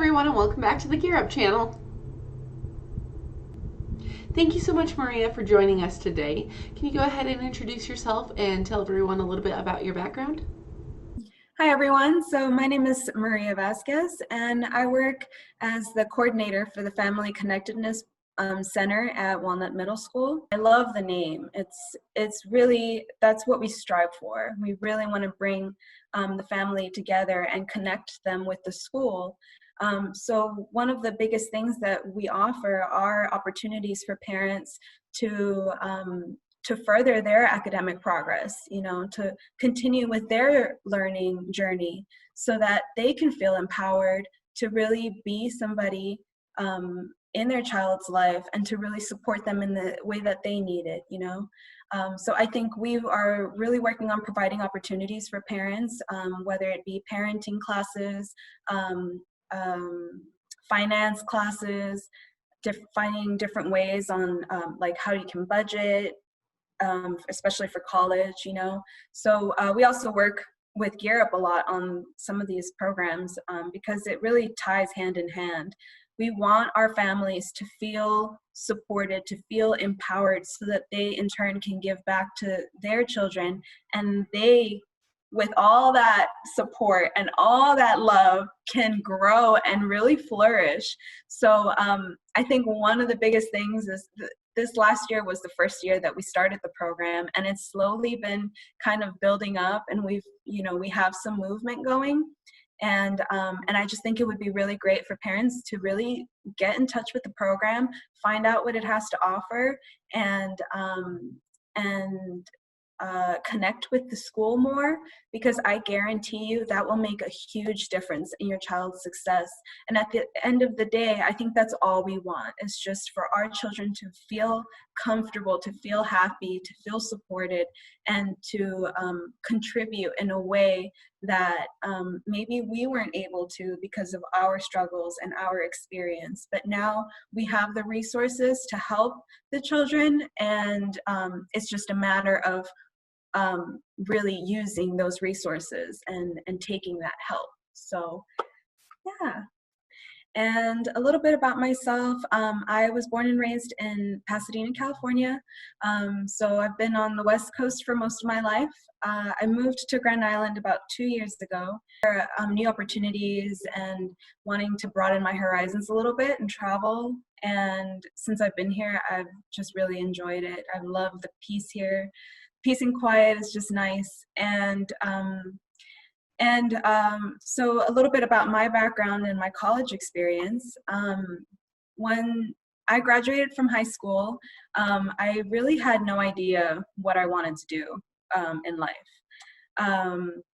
everyone, and welcome back to the Gear Up channel. Thank you so much, Maria, for joining us today. Can you go ahead and introduce yourself and tell everyone a little bit about your background? Hi everyone, so my name is Maria Vasquez and I work as the coordinator for the Family Connectedness Center at Walnut Middle School. I love the name. It's really, that's what we strive for. We really want to bring the family together and connect them with the school. So one of the biggest things that we offer are opportunities for parents to further their academic progress, to continue with their learning journey so that they can feel empowered to really be somebody in their child's life and to really support them in the way that they need it, So I think we are really working on providing opportunities for parents, whether it be parenting classes, finance classes, finding different ways on like how you can budget, especially for college, So we also work with Gear Up a lot on some of these programs because it really ties hand in hand. We want our families to feel supported, to feel empowered so that they in turn can give back to their children, and they, with all that support and all that love, can grow and really flourish. So I think one of the biggest things is this last year was the first year that we started the program, and it's slowly been kind of building up, and we have some movement going. And I just think it would be really great for parents to really get in touch with the program, find out what it has to offer, and connect with the school more, because I guarantee you that will make a huge difference in your child's success. And at the end of the day, I think that's all we want, is just for our children to feel comfortable, to feel happy, to feel supported, and to contribute in a way that maybe we weren't able to because of our struggles and our experience. But now we have the resources to help the children, and it's just a matter of really using those resources and taking that help. So yeah. And a little bit about myself. I was born and raised in Pasadena, California. So I've been on the West Coast for most of my life. I moved to Grand Island about 2 years ago for new opportunities and wanting to broaden my horizons a little bit and travel. And since I've been here, I've just really enjoyed it. I love the peace here. Peace and quiet is just nice. So a little bit about my background and my college experience. When I graduated from high school, I really had no idea what I wanted to do in life.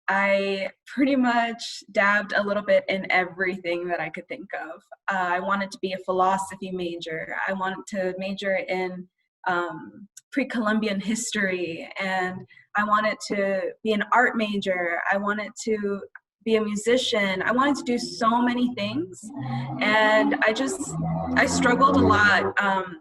I pretty much dabbed a little bit in everything that I could think of. I wanted to be a philosophy major. I wanted to major in pre-Columbian history, and I wanted to be an art major. I wanted to be a musician. I wanted to do so many things, and I struggled a lot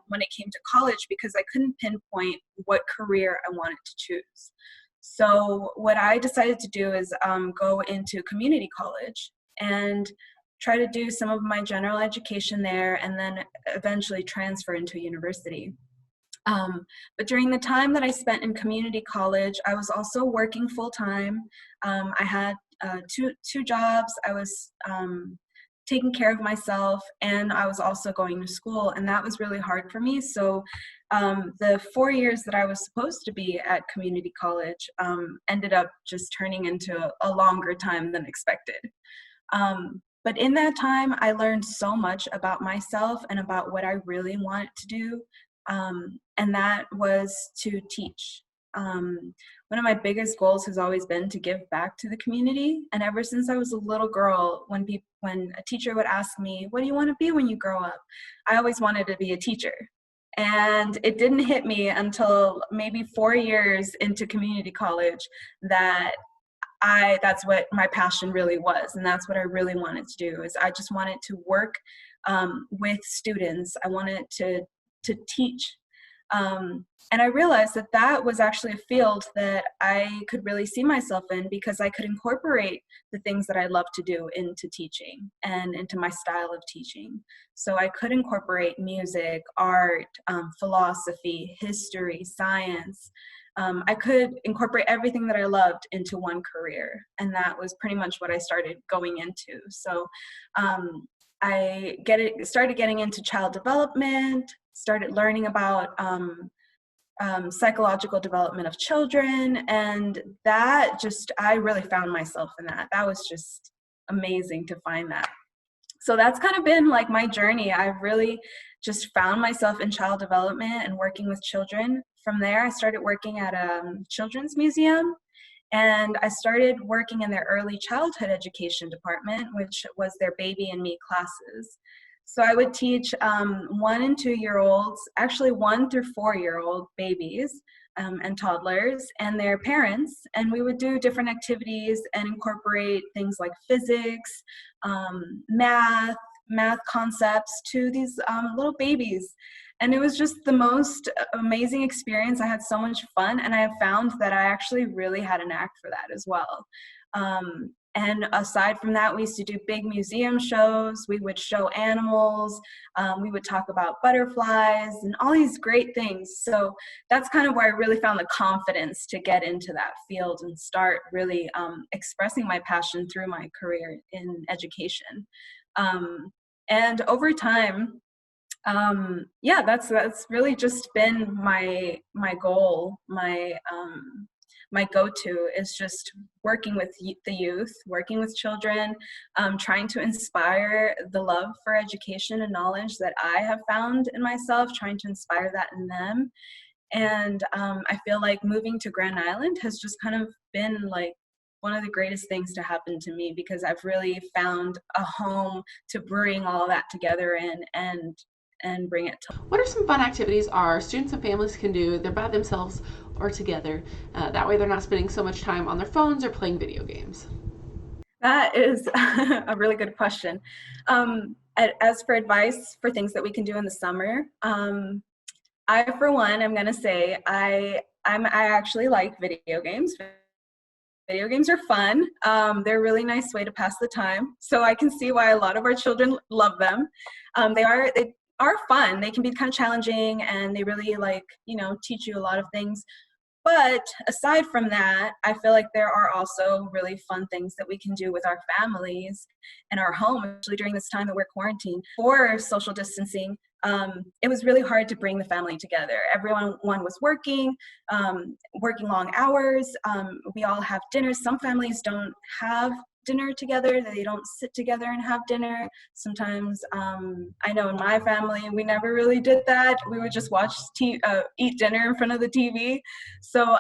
when it came to college because I couldn't pinpoint what career I wanted to choose. So what I decided to do is go into community college and try to do some of my general education there, and then eventually transfer into a university. But during the time that I spent in community college, I was also working full-time. I had two jobs. I was taking care of myself, and I was also going to school, and that was really hard for me. So the 4 years that I was supposed to be at community college ended up just turning into a longer time than expected. But in that time, I learned so much about myself and about what I really wanted to do. And that was to teach. One of my biggest goals has always been to give back to the community. And ever since I was a little girl, when a teacher would ask me, "What do you want to be when you grow up?" I always wanted to be a teacher. And it didn't hit me until maybe 4 years into community college that that's what my passion really was. And that's what I really wanted to do, is I just wanted to work with students. I wanted to teach And I realized that that was actually a field that I could really see myself in, because I could incorporate the things that I love to do into teaching and into my style of teaching. So I could incorporate music, art, philosophy, history, science. I could incorporate everything that I loved into one career. And that was pretty much what I started going into. So started getting into child development, started learning about psychological development of children, and that just, I really found myself in that. That was just amazing to find that. So that's kind of been like my journey. I've really just found myself in child development and working with children. From there, I started working at a children's museum, and I started working in their early childhood education department, which was their baby and me classes. So I would teach 1 and 2-year-olds, actually 1 through 4-year-old babies and toddlers and their parents. And we would do different activities and incorporate things like physics, math concepts to these little babies. And it was just the most amazing experience. I had so much fun, and I have found that I actually really had a knack for that as well. And aside from that, we used to do big museum shows. We would show animals. We would talk about butterflies and all these great things. So that's kind of where I really found the confidence to get into that field and start really expressing my passion through my career in education. And over time, yeah, that's really just been my goal, my go-to is just working with the youth, working with children, trying to inspire the love for education and knowledge that I have found in myself, trying to inspire that in them. And I feel like moving to Grand Island has just kind of been like one of the greatest things to happen to me, because I've really found a home to bring all that together in and bring it to. What are some fun activities our students and families can do either by themselves or together? That way they're not spending so much time on their phones or playing video games. That is a really good question. As for advice for things that we can do in the summer, I, for one, I'm going to say I actually like video games. Video games are fun. They're a really nice way to pass the time. So I can see why a lot of our children love them. They are fun. They can be kind of challenging, and they really teach you a lot of things. But aside from that, I feel like there are also really fun things that we can do with our families and our home, especially during this time that we're quarantined. For social distancing, it was really hard to bring the family together. Everyone was working long hours. We all have dinners. Some families don't have dinner together. They don't sit together and have dinner. Sometimes, I know in my family, we never really did that. We would just eat dinner in front of the TV. So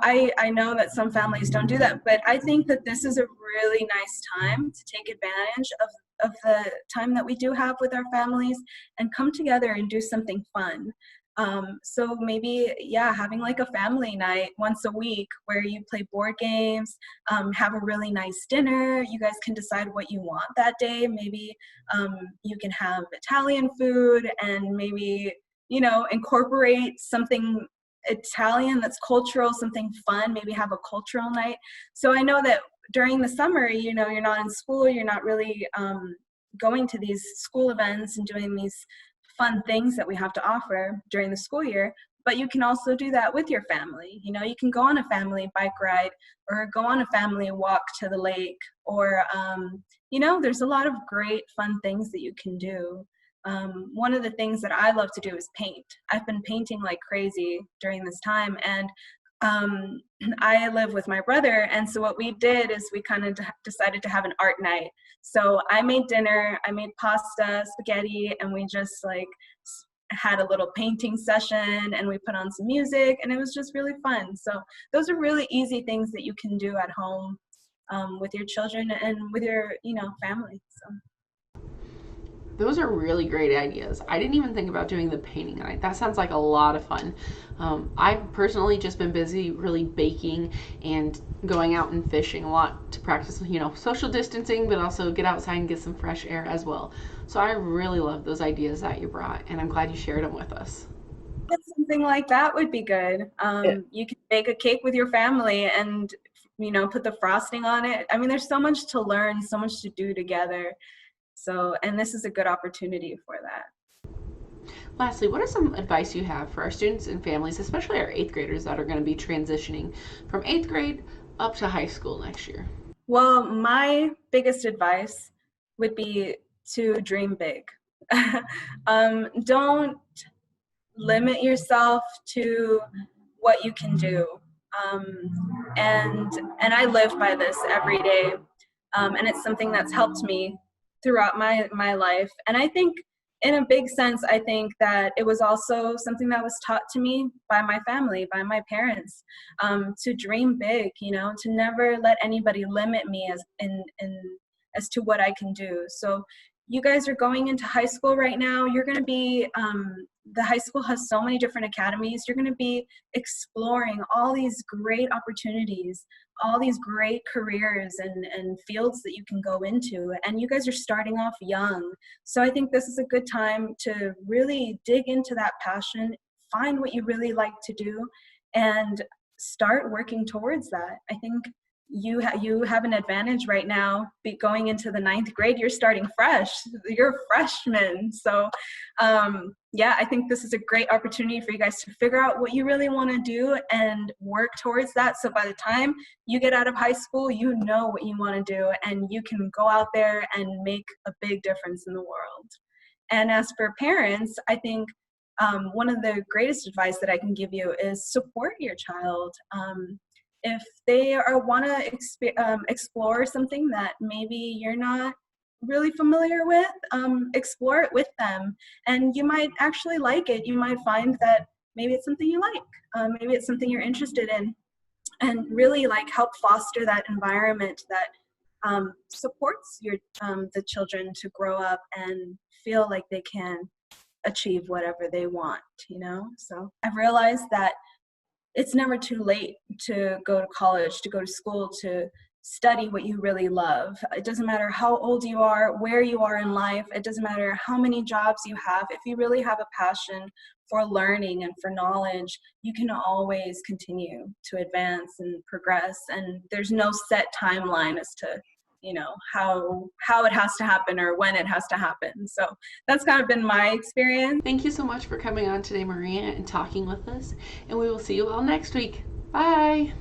I know that some families don't do that, but I think that this is a really nice time to take advantage of the time that we do have with our families and come together and do something fun. So maybe, having like a family night once a week where you play board games, have a really nice dinner. You guys can decide what you want that day. Maybe you can have Italian food and maybe, incorporate something Italian that's cultural, something fun, maybe have a cultural night. So I know that during the summer, you're not in school, you're not really going to these school events and doing these fun things that we have to offer during the school year, but you can also do that with your family. You can go on a family bike ride or go on a family walk to the lake, or, there's a lot of great fun things that you can do. One of the things that I love to do is paint. I've been painting like crazy during this time, and I live with my brother, and so what we did is we kind of decided to have an art night. So I made dinner, I made pasta, spaghetti, and we just had a little painting session, and we put on some music, and it was just really fun. So those are really easy things that you can do at home with your children and with your family. So. Those are really great ideas. I didn't even think about doing the painting night. That sounds like a lot of fun. I've personally just been busy really baking and going out and fishing a lot to practice, social distancing, but also get outside and get some fresh air as well. So I really love those ideas that you brought, and I'm glad you shared them with us. Something like that would be good. You can bake a cake with your family and, put the frosting on it. I mean, there's so much to learn, so much to do together. So, and this is a good opportunity for that. Lastly, what is some advice you have for our students and families, especially our eighth graders that are going to be transitioning from eighth grade up to high school next year? Well, my biggest advice would be to dream big. Don't limit yourself to what you can do. Um, and I live by this every day, and it's something that's helped me throughout my life. And I think, in a big sense, I think that it was also something that was taught to me by my family, by my parents, to dream big. To never let anybody limit me as to what I can do. So you guys are going into high school right now. You're going to be, the high school has so many different academies. You're going to be exploring all these great opportunities, all these great careers and fields that you can go into. And you guys are starting off young. So I think this is a good time to really dig into that passion, find what you really like to do, and start working towards that. I think you have an advantage right now. Going into the ninth grade, you're starting fresh. You're a freshman. So yeah, I think this is a great opportunity for you guys to figure out what you really want to do and work towards that. So by the time you get out of high school, you know what you want to do, and you can go out there and make a big difference in the world. And as for parents, I think one of the greatest advice that I can give you is support your child. If they want to explore something that maybe you're not really familiar with, explore it with them, and you might actually like it. You might find that maybe it's something you like, maybe it's something you're interested in, and really help foster that environment that supports the children to grow up and feel like they can achieve whatever they want. So I've realized that it's never too late to go to college, to go to school, to study what you really love. It doesn't matter how old you are, where you are in life. It doesn't matter how many jobs you have. If you really have a passion for learning and for knowledge, you can always continue to advance and progress. And there's no set timeline as to how it has to happen or when it has to happen. So that's kind of been my experience. Thank you so much for coming on today, Maria, and talking with us. And we will see you all next week. Bye.